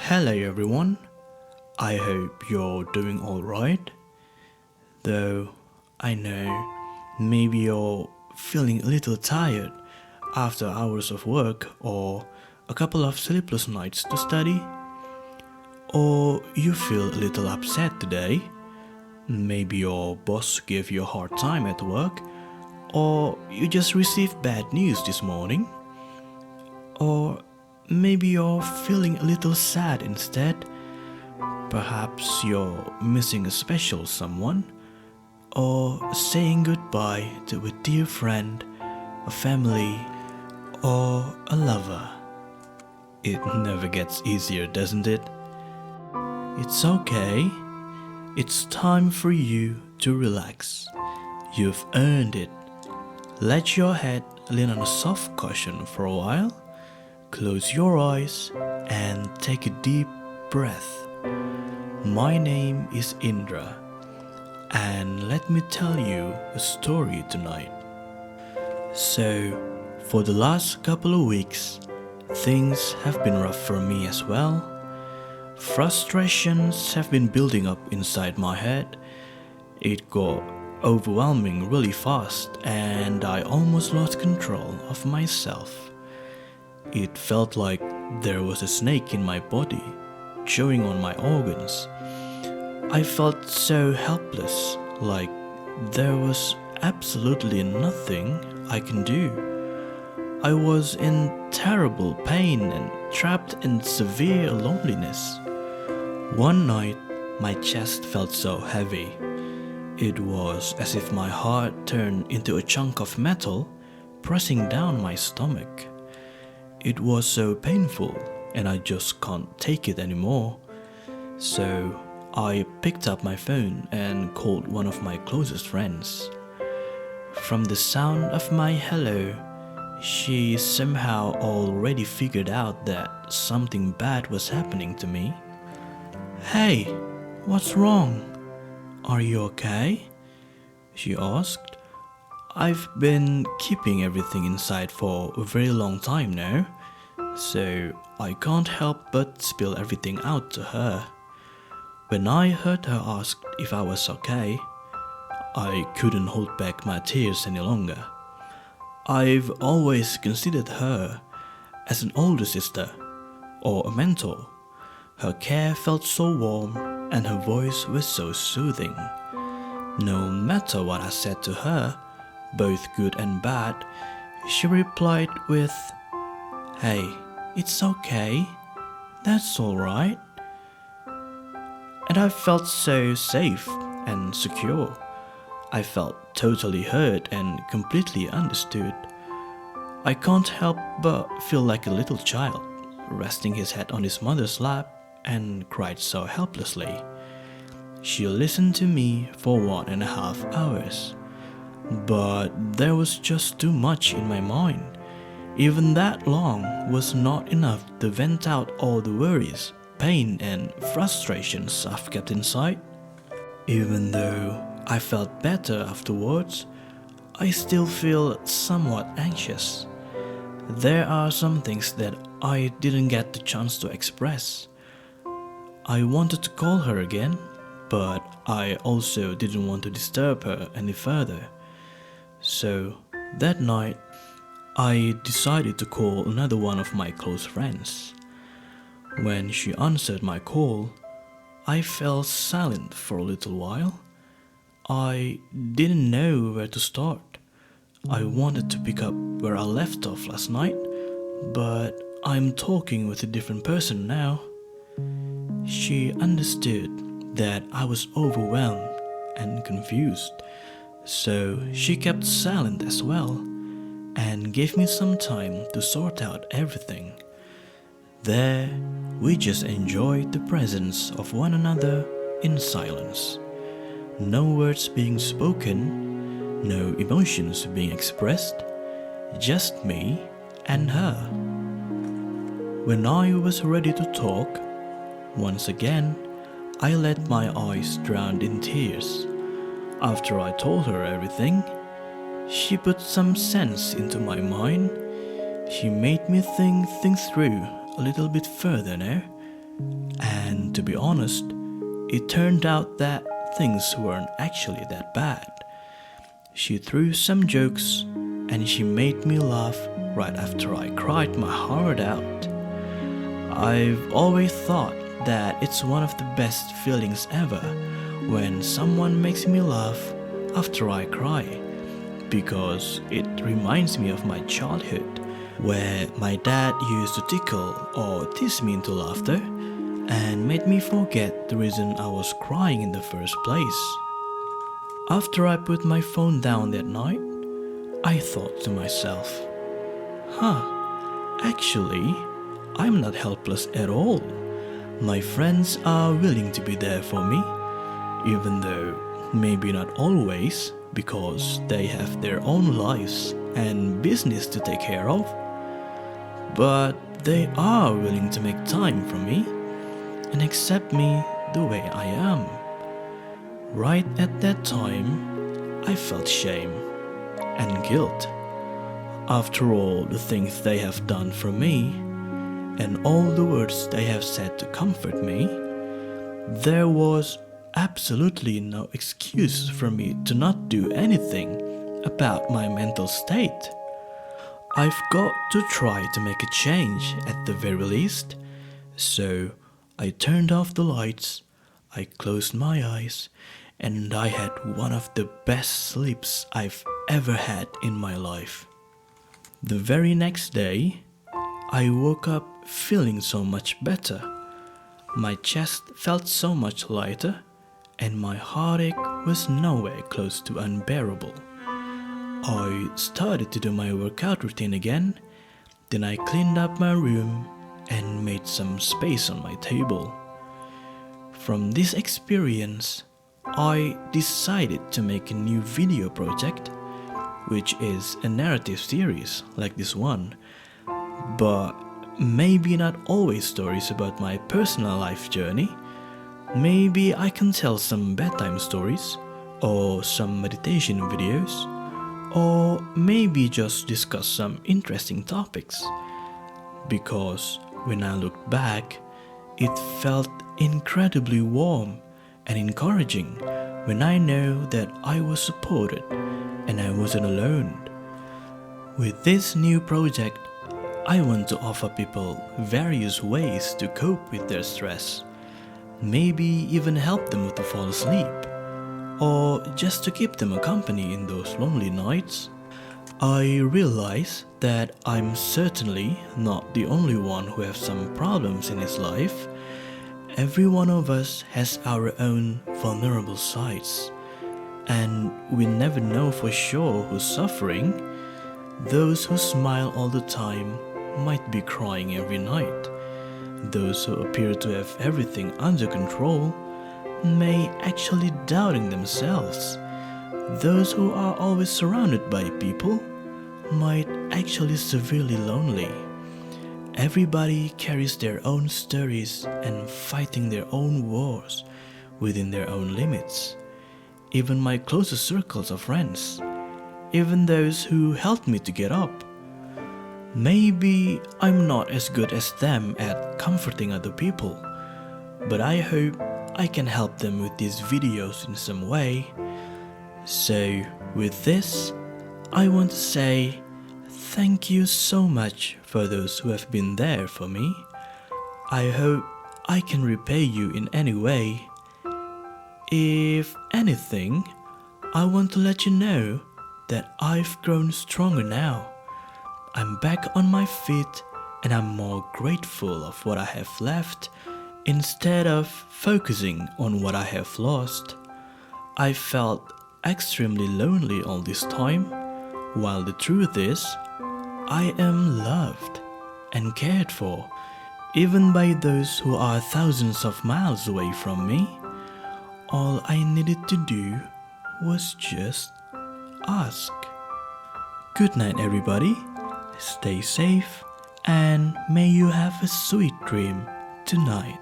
Hello everyone, I hope you're doing alright. Though I know maybe you're feeling a little tired after hours of work or a couple of sleepless nights to study. Or you feel a little upset today. Maybe your boss gave you a hard time at work, or you just received bad news this morning. Or maybe you're feeling a little sad instead. Perhaps you're missing a special someone, or saying goodbye to a dear friend, a family, or a lover. It never gets easier, doesn't it? It's okay. It's time for you to relax. You've earned it. Let your head lean on a soft cushion for a while. Close your eyes and take a deep breath. My name is Indra, and let me tell you a story tonight. So, for the last couple of weeks, things have been rough for me as well. Frustrations have been building up inside my head. It got overwhelming really fast, and I almost lost control of myself. It felt like there was a snake in my body, chewing on my organs. I felt so helpless, like there was absolutely nothing I can do. I was in terrible pain and trapped in severe loneliness. One night, my chest felt so heavy. It was as if my heart turned into a chunk of metal, pressing down my stomach. It was so painful, and I just can't take it anymore. So I picked up my phone and called one of my closest friends. From the sound of my hello, she somehow already figured out that something bad was happening to me. "Hey, what's wrong? Are you okay?" she asked. "I've been keeping everything inside for a very long time now, so I can't help but spill everything out to her." When I heard her ask if I was okay, I couldn't hold back my tears any longer. I've always considered her as an older sister or a mentor. Her care felt so warm and her voice was so soothing. No matter what I said to her, both good and bad, she replied with, "Hey, it's okay. That's alright." And I felt so safe and secure. I felt totally heard and completely understood. I can't help but feel like a little child, resting his head on his mother's lap, and cried so helplessly. She listened to me for 1.5 hours. But there was just too much in my mind. Even that long was not enough to vent out all the worries, pain, and frustrations I've kept inside. Even though I felt better afterwards, I still feel somewhat anxious. There are some things that I didn't get the chance to express. I wanted to call her again, but I also didn't want to disturb her any further. So that night, I decided to call another one of my close friends. When she answered my call, I fell silent for a little while. I didn't know where to start. I wanted to pick up where I left off last night, but I'm talking with a different person now. She understood that I was overwhelmed and confused, so she kept silent as well and gave me some time to sort out everything. There, we just enjoyed the presence of one another in silence. No words being spoken, no emotions being expressed, just me and her. When I was ready to talk, once again, I let my eyes drown in tears. After I told her everything, she put some sense into my mind. She made me think things through a little bit further now, And to be honest, it turned out that things weren't actually that bad. She threw some jokes and she made me laugh right after I cried my heart out. I've always thought that it's one of the best feelings ever when someone makes me laugh after I cry, because it reminds me of my childhood where my dad used to tickle or tease me into laughter and made me forget the reason I was crying in the first place. After I put my phone down that night, I thought to myself, actually, I'm not helpless at all. My friends are willing to be there for me, even though maybe not always, because they have their own lives and business to take care of. But they are willing to make time for me and accept me the way I am. Right at that time, I felt shame and guilt. After all the things they have done for me, and all the words they have said to comfort me, there was absolutely no excuse for me to not do anything about my mental state. I've got to try to make a change at the very least. So I turned off the lights, I closed my eyes, and I had one of the best sleeps I've ever had in my life. The very next day, I woke up feeling so much better. My chest felt so much lighter, and my heartache was nowhere close to unbearable. I started to do my workout routine again, then I cleaned up my room and made some space on my table. From this experience, I decided to make a new video project, which is a narrative series like this one, but maybe not always stories about my personal life journey. Maybe I can tell some bedtime stories, or some meditation videos, or maybe just discuss some interesting topics. Because when I looked back, it felt incredibly warm and encouraging when I know that I was supported and I wasn't alone. With this new project, I want to offer people various ways to cope with their stress. Maybe even help them to fall asleep, or just to keep them company in those lonely nights. I realize that I'm certainly not the only one who has some problems in his life. Every one of us has our own vulnerable sides, and we never know for sure who's suffering. Those who smile all the time might be crying every night. Those who appear to have everything under control may actually doubting themselves. Those who are always surrounded by people might actually severely lonely. Everybody carries their own stories and fighting their own wars within their own limits. Even my closest circles of friends, even those who helped me to get up. Maybe I'm not as good as them at comforting other people, but I hope I can help them with these videos in some way. So with this, I want to say thank you so much for those who have been there for me. I hope I can repay you in any way. If anything, I want to let you know that I've grown stronger now. I'm back on my feet and I'm more grateful of what I have left instead of focusing on what I have lost. I felt extremely lonely all this time, while the truth is, I am loved and cared for, even by those who are thousands of miles away from me. All I needed to do was just ask. Good night, everybody. Stay safe, and may you have a sweet dream tonight.